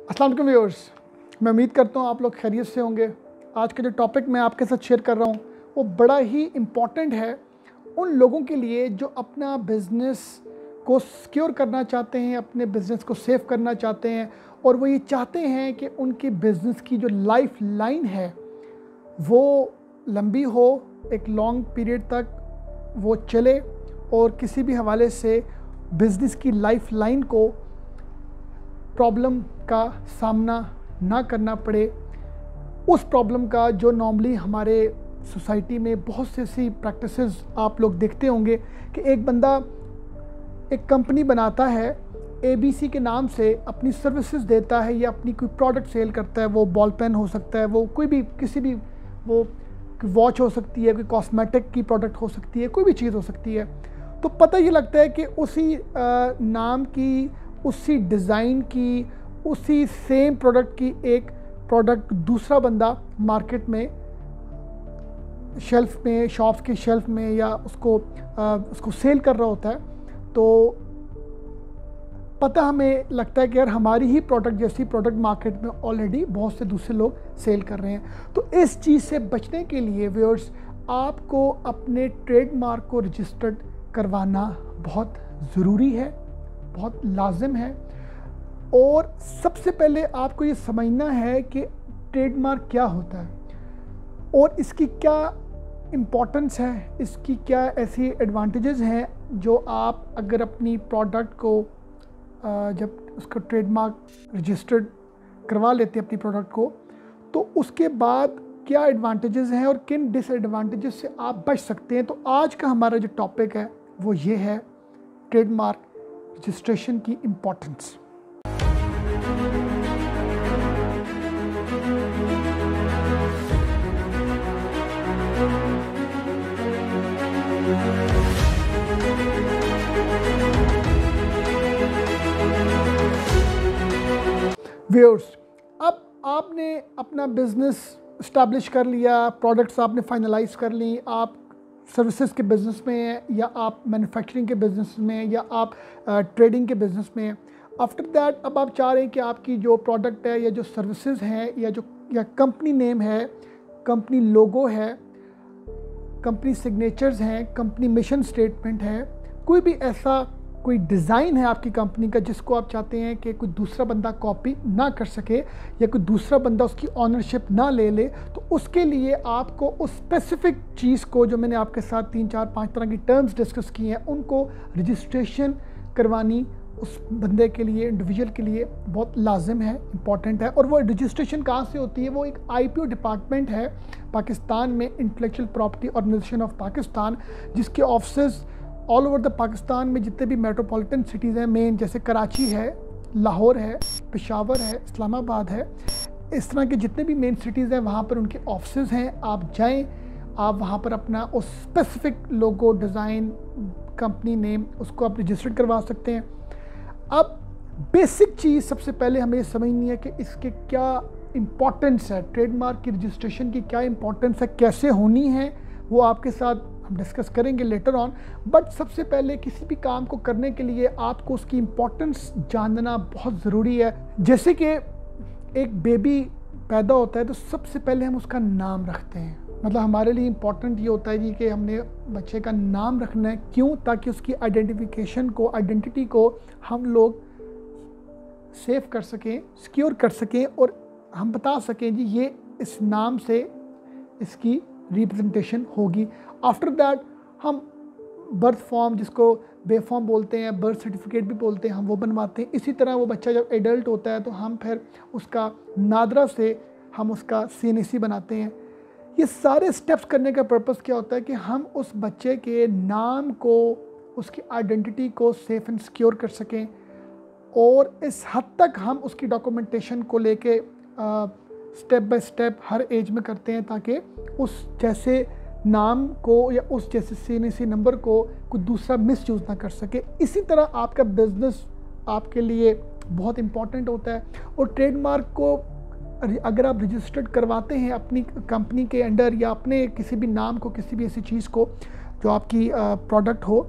अस्सलाम वालेकुम व्यूअर्स, मैं उम्मीद करता हूँ आप लोग खैरियत से होंगे। आज का जो टॉपिक मैं आपके साथ शेयर कर रहा हूँ वो बड़ा ही इम्पॉर्टेंट है उन लोगों के लिए जो अपना बिज़नेस को सिक्योर करना चाहते हैं, अपने बिज़नेस को सेव करना चाहते हैं और वो ये चाहते हैं कि उनके बिज़नेस की जो लाइफ लाइन है वो लंबी हो, एक लॉन्ग पीरियड तक वो चले और किसी भी हवाले से बिज़नेस की लाइफ लाइन को प्रॉब्लम का सामना ना करना पड़े। उस प्रॉब्लम का जो नॉर्मली हमारे सोसाइटी में बहुत से ऐसी प्रैक्टिसेस आप लोग देखते होंगे कि एक बंदा एक कंपनी बनाता है, ABC के नाम से अपनी सर्विसेज देता है या अपनी कोई प्रोडक्ट सेल करता है। वो बॉल पेन हो सकता है, वो कोई भी किसी भी वो वॉच हो सकती है, कोई कॉस्मेटिक की प्रोडक्ट हो सकती है, कोई भी चीज़ हो सकती है। तो पता ये लगता है कि उसी नाम की, उसी डिज़ाइन की, उसी सेम प्रोडक्ट की एक प्रोडक्ट दूसरा बंदा मार्केट में शेल्फ़ में, शॉप्स के शेल्फ़ में या उसको सेल कर रहा होता है। तो पता हमें लगता है कि यार हमारी ही प्रोडक्ट जैसी प्रोडक्ट मार्केट में ऑलरेडी बहुत से दूसरे लोग सेल कर रहे हैं। तो इस चीज़ से बचने के लिए व्यूअर्स आपको अपने ट्रेडमार्क को रजिस्टर्ड करवाना बहुत ज़रूरी है, बहुत लाजिम है। और सबसे पहले आपको ये समझना है कि ट्रेडमार्क क्या होता है और इसकी क्या इम्पोर्टेंस है, इसकी क्या ऐसी एडवांटेजेस हैं जो आप अगर अपनी प्रोडक्ट को जब उसका ट्रेडमार्क रजिस्टर्ड करवा लेते हैं अपनी प्रोडक्ट को, तो उसके बाद क्या एडवांटेजेस हैं और किन डिसएडवांटेजेस से आप बच सकते हैं। तो आज का हमारा जो टॉपिक है वो ये है ट्रेडमार्क रजिस्ट्रेशन की इम्पोर्टेंस। व्यूअर्स, अब आपने अपना बिज़नेस इस्टेब्लिश कर लिया, प्रोडक्ट्स आपने फाइनलाइज कर ली, आप सर्विसेज के बिज़नेस में हैं या आप मैन्युफैक्चरिंग के बिज़नेस में हैं या आप ट्रेडिंग के बिज़नेस में हैं। आफ्टर दैट अब आप चाह रहे हैं कि आपकी जो प्रोडक्ट है या जो सर्विसेज हैं या कंपनी नेम है, कंपनी लोगो है, कंपनी सिग्नेचर्स हैं, कंपनी मिशन स्टेटमेंट है, कोई भी ऐसा कोई डिज़ाइन है आपकी कंपनी का जिसको आप चाहते हैं कि कोई दूसरा बंदा कॉपी ना कर सके या कोई दूसरा बंदा उसकी ऑनरशिप ना ले ले, तो उसके लिए आपको उस स्पेसिफ़िक चीज़ को, जो मैंने आपके साथ 3 4 5 तरह की टर्म्स डिस्कस की हैं, उनको रजिस्ट्रेशन करवानी उस बंदे के लिए, इंडिविजुअल के लिए बहुत लाजिम है, इम्पॉर्टेंट है। और वो रजिस्ट्रेशन कहाँ से होती है? वो एक IPO डिपार्टमेंट है पाकिस्तान में, intellectual property organisation of Pakistan, जिसके office all over the Pakistan में जितने भी मेट्रोपॉलिटन सिटीज़ हैं मेन, जैसे कराची है, लाहौर है, पेशावर है, इस्लामाबाद है, इस तरह के जितने भी मेन सिटीज़ हैं वहाँ पर उनके ऑफिस हैं। आप जाएं, आप वहाँ पर अपना उस स्पेसिफिक लोगो, डिज़ाइन, कंपनी नेम उसको आप रजिस्टर्ड करवा सकते हैं। अब बेसिक चीज़ सबसे पहले हमें समझनी है कि इसके क्या इम्पोर्टेंस है, ट्रेडमार्क की रजिस्ट्रेशन की क्या इम्पोर्टेंस है, कैसे होनी है, वो आपके साथ हम डिस्कस करेंगे लेटर ऑन। बट सबसे पहले किसी भी काम को करने के लिए आपको उसकी इम्पोर्टेंस जानना बहुत ज़रूरी है। जैसे कि एक बेबी पैदा होता है तो सबसे पहले हम उसका नाम रखते हैं। मतलब हमारे लिए इम्पोर्टेंट ये होता है जी कि हमने बच्चे का नाम रखना है। क्यों? ताकि उसकी आइडेंटिफिकेशन को, आइडेंटिटी को हम लोग सेव कर सकें, सिक्योर कर सकें और हम बता सकें जी ये इस नाम से इसकी रिप्रेजेंटेशन होगी। आफ्टर दैट हम बर्थ फॉर्म, जिसको बे फॉर्म बोलते हैं, बर्थ सर्टिफिकेट भी बोलते हैं, हम वो बनवाते हैं। इसी तरह वो बच्चा जब एडल्ट होता है तो हम फिर उसका नादरा से हम उसका CNAC बनाते हैं। ये सारे स्टेप्स करने का पर्पस क्या होता है कि हम उस बच्चे के नाम को, उसकी आइडेंटिटी को सेफ एंड सिक्योर कर सकें और इस हद तक हम उसकी डॉक्यूमेंटेशन को लेके स्टेप बाय स्टेप हर एज में करते हैं ताकि उस जैसे नाम को या उस जैसे CNAC नंबर को कोई दूसरा मिसयूज़ ना कर सके। इसी तरह आपका बिज़नेस आपके लिए बहुत इम्पॉर्टेंट होता है और ट्रेडमार्क को अगर आप रजिस्टर्ड करवाते हैं अपनी कंपनी के अंडर या अपने किसी भी नाम को, किसी भी ऐसी चीज़ को जो आपकी प्रोडक्ट हो,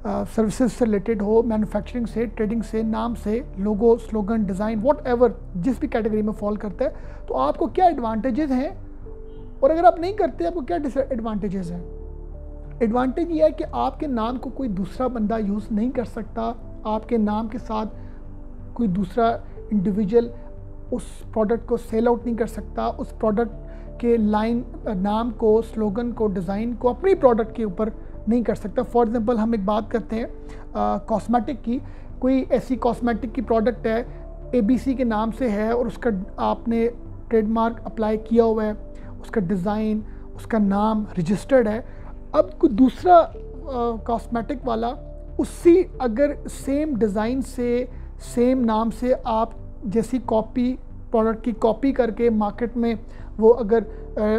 सर्विसेज से रिलेटेड हो, मैन्युफैक्चरिंग से, ट्रेडिंग से, नाम से, लोगो, स्लोगन, डिज़ाइन, वॉट एवर जिस भी कैटेगरी में फॉल करता है, तो आपको क्या एडवांटेजेस हैं और अगर आप नहीं करते आपको क्या डिसएडवांटेजेस हैं। एडवांटेज ये है कि आपके नाम को कोई दूसरा बंदा यूज़ नहीं कर सकता, आपके नाम के साथ कोई दूसरा इंडिविजुअल उस प्रोडक्ट को सेल आउट नहीं कर सकता, उस प्रोडक्ट के लाइन नाम को, स्लोगन को, डिज़ाइन को अपनी प्रोडक्ट के ऊपर नहीं कर सकता। फॉर एग्जांपल हम एक बात करते हैं कॉस्मेटिक की, कोई ऐसी कॉस्मेटिक की प्रोडक्ट है, ABC के नाम से है और उसका आपने ट्रेडमार्क अप्लाई किया हुआ है, उसका डिज़ाइन, उसका नाम रजिस्टर्ड है। अब कोई दूसरा कॉस्मेटिक वाला उसी अगर सेम डिज़ाइन से, सेम नाम से आप जैसी कॉपी, प्रोडक्ट की कॉपी करके मार्केट में वो अगर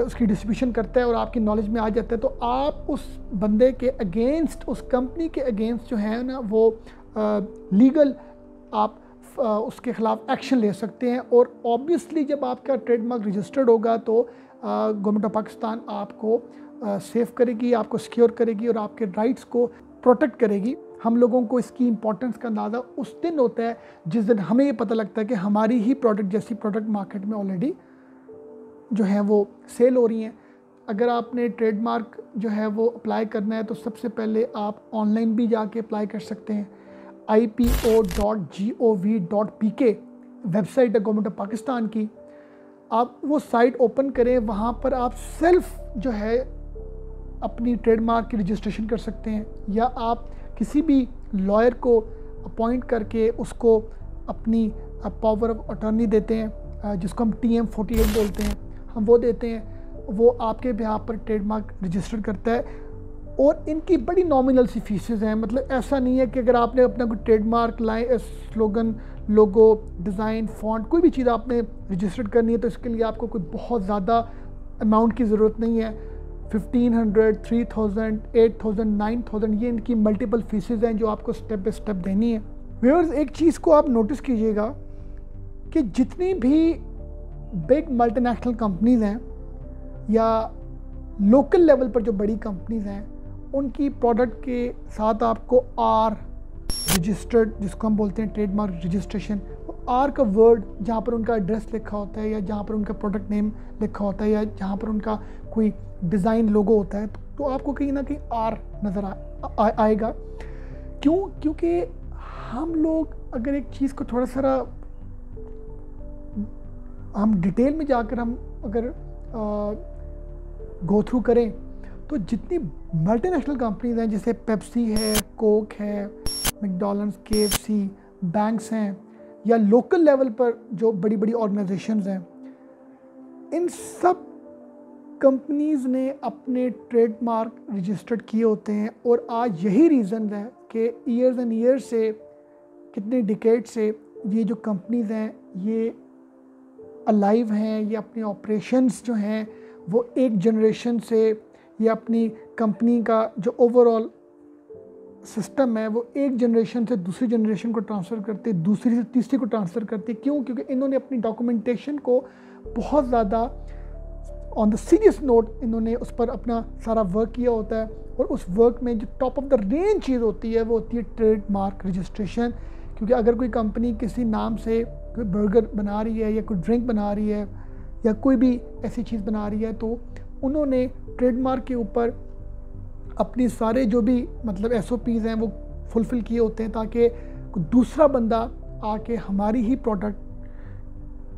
उसकी डिस्ट्रीब्यूशन करता है और आपकी नॉलेज में आ जाता है, तो आप उस बंदे के अगेंस्ट, उस कंपनी के अगेंस्ट जो है ना वो लीगल आप उसके ख़िलाफ़ एक्शन ले सकते हैं। और ऑब्वियसली जब आपका ट्रेडमार्क रजिस्टर्ड होगा तो गवर्नमेंट ऑफ पाकिस्तान आपको सेफ करेगी, आपको सिक्योर करेगी और आपके राइट्स को प्रोटेक्ट करेगी। हम लोगों को इसकी इंपॉर्टेंस का अंदाज़ा उस दिन होता है जिस दिन हमें ये पता लगता है कि हमारी ही प्रोडक्ट जैसी प्रोडक्ट मार्केट में ऑलरेडी जो है वो सेल हो रही हैं। अगर आपने ट्रेडमार्क जो है वो अप्लाई करना है तो सबसे पहले आप ऑनलाइन भी जाके अप्लाई कर सकते हैं। ipo.gov.pk वेबसाइट है गवर्नमेंट ऑफ पाकिस्तान की, आप वो साइट ओपन करें, वहाँ पर आप सेल्फ जो है अपनी ट्रेडमार्क की रजिस्ट्रेशन कर सकते हैं, या आप किसी भी लॉयर को अपॉइंट करके उसको अपनी पावर ऑफ अटॉर्नी देते हैं, जिसको हम TM 48 बोलते हैं, हम वो देते हैं, वो आपके बिहाफ पर ट्रेडमार्क रजिस्टर करता है। और इनकी बड़ी नॉमिनल सी फीसेस हैं, मतलब ऐसा नहीं है कि अगर आपने अपना कोई ट्रेडमार्क लाइन, स्लोगन, लोगो, डिज़ाइन, फॉन्ट, कोई भी चीज़ आपने रजिस्टर्ड करनी है तो इसके लिए आपको कोई बहुत ज़्यादा अमाउंट की ज़रूरत नहीं है। 1500, 3000, 8000, 9000 ये इनकी मल्टीपल फीसेस हैं जो आपको स्टेप बाय स्टेप देनी है। व्यूअर्स, एक चीज़ को आप नोटिस कीजिएगा कि जितनी भी बिग मल्टीनेशनल कंपनीज़ हैं या लोकल लेवल पर जो बड़ी कंपनीज़ हैं, उनकी प्रोडक्ट के साथ आपको R रजिस्टर्ड, जिसको हम बोलते हैं ट्रेडमार्क रजिस्ट्रेशन, R का वर्ड जहाँ पर उनका एड्रेस लिखा होता है या जहाँ पर उनका प्रोडक्ट नेम लिखा होता है या जहाँ पर उनका कोई डिज़ाइन लोगो होता है, तो आपको कहीं ना कहीं R नज़र आएगा। क्यों? क्योंकि हम लोग अगर एक चीज़ को थोड़ा सा हम डिटेल में जाकर हम अगर गो थ्रू करें तो जितनी मल्टीनेशनल कंपनीज हैं, जैसे पेप्सी है, कोक है, मैकडॉनल्ड्स, KFC, बैंक्स हैं, या लोकल लेवल पर जो बड़ी बड़ी ऑर्गेनाइजेशंस हैं, इन सब कंपनीज़ ने अपने ट्रेडमार्क रजिस्टर्ड किए होते हैं। और आज यही रीज़न है कि ईयर्स एंड ईयर्स से, कितने डिकेड से ये जो कंपनीज़ हैं ये अलाइव हैं, ये अपने ऑपरेशंस जो हैं वो एक जनरेशन से, ये अपनी कंपनी का जो ओवरऑल सिस्टम है वो एक जनरेशन से दूसरी जनरेशन को ट्रांसफ़र करते, दूसरी से तीसरी को ट्रांसफ़र करते। क्यों? क्योंकि इन्होंने अपनी डॉक्यूमेंटेशन को बहुत ज़्यादा ऑन द सीरियस नोट इन्होंने उस पर अपना सारा वर्क किया होता है। और उस वर्क में जो टॉप ऑफ द रेंज चीज़ होती है वो होती है ट्रेडमार्क रजिस्ट्रेशन। क्योंकि अगर कोई कंपनी किसी नाम से कोई बर्गर बना रही है या कोई ड्रिंक बना रही है या कोई भी ऐसी चीज़ बना रही है, तो उन्होंने ट्रेडमार्क के ऊपर अपनी सारे जो भी मतलब SOPs हैं वो फुलफ़िल किए होते हैं, ताकि कोई दूसरा बंदा आके हमारी ही प्रोडक्ट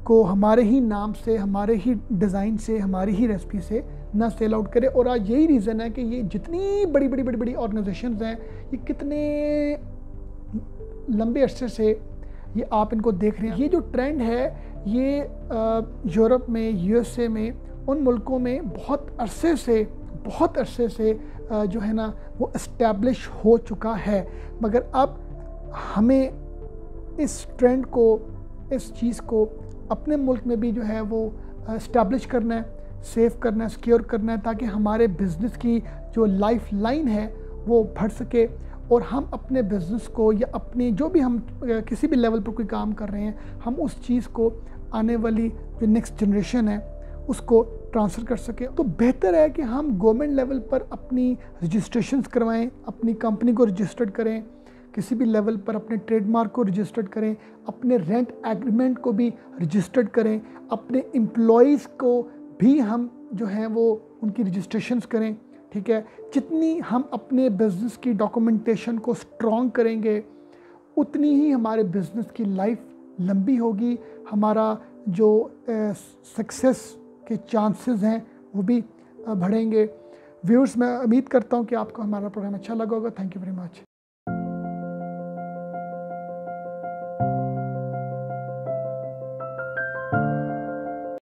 को हमारे ही नाम से, हमारे ही डिज़ाइन से, हमारी ही रेसिपी से ना सेल आउट करे। और आज यही रीज़न है कि ये जितनी बड़ी बड़ी ऑर्गेनाइजेशंस हैं, ये कितने लंबे अरसे से ये आप इनको देख रहे हैं। ये जो ट्रेंड है ये यूरोप में, USA में, उन मुल्कों में बहुत अरसे से जो है ना वो इस्टेब्लिश हो चुका है। मगर अब हमें इस ट्रेंड को, इस चीज़ को अपने मुल्क में भी जो है वो इस्टेब्लिश करना है, सेव करना है, सिक्योर करना है, ताकि हमारे बिज़नेस की जो लाइफ लाइन है वो बढ़ सके और हम अपने बिज़नेस को या अपनी जो भी हम किसी भी लेवल पर कोई काम कर रहे हैं, हम उस चीज़ को आने वाली जो नेक्स्ट जनरेशन है उसको ट्रांसफ़र कर सकें। तो बेहतर है कि हम गवर्नमेंट लेवल पर अपनी रजिस्ट्रेशंस करवाएं, अपनी कंपनी को रजिस्टर्ड करें, किसी भी लेवल पर अपने ट्रेडमार्क को रजिस्टर्ड करें, अपने रेंट एग्रीमेंट को भी रजिस्टर्ड करें, अपने एम्प्लॉयज़ को भी हम जो हैं वो उनकी रजिस्ट्रेशंस करें। ठीक है, जितनी हम अपने बिज़नेस की डॉक्यूमेंटेशन को स्ट्रॉन्ग करेंगे उतनी ही हमारे बिज़नेस की लाइफ लंबी होगी, हमारा जो सक्सेस के चांसेस हैं वो भी बढ़ेंगे। व्यूअर्स, मैं उम्मीद करता हूँ कि आपको हमारा प्रोग्राम अच्छा लगा होगा। Thank you very much.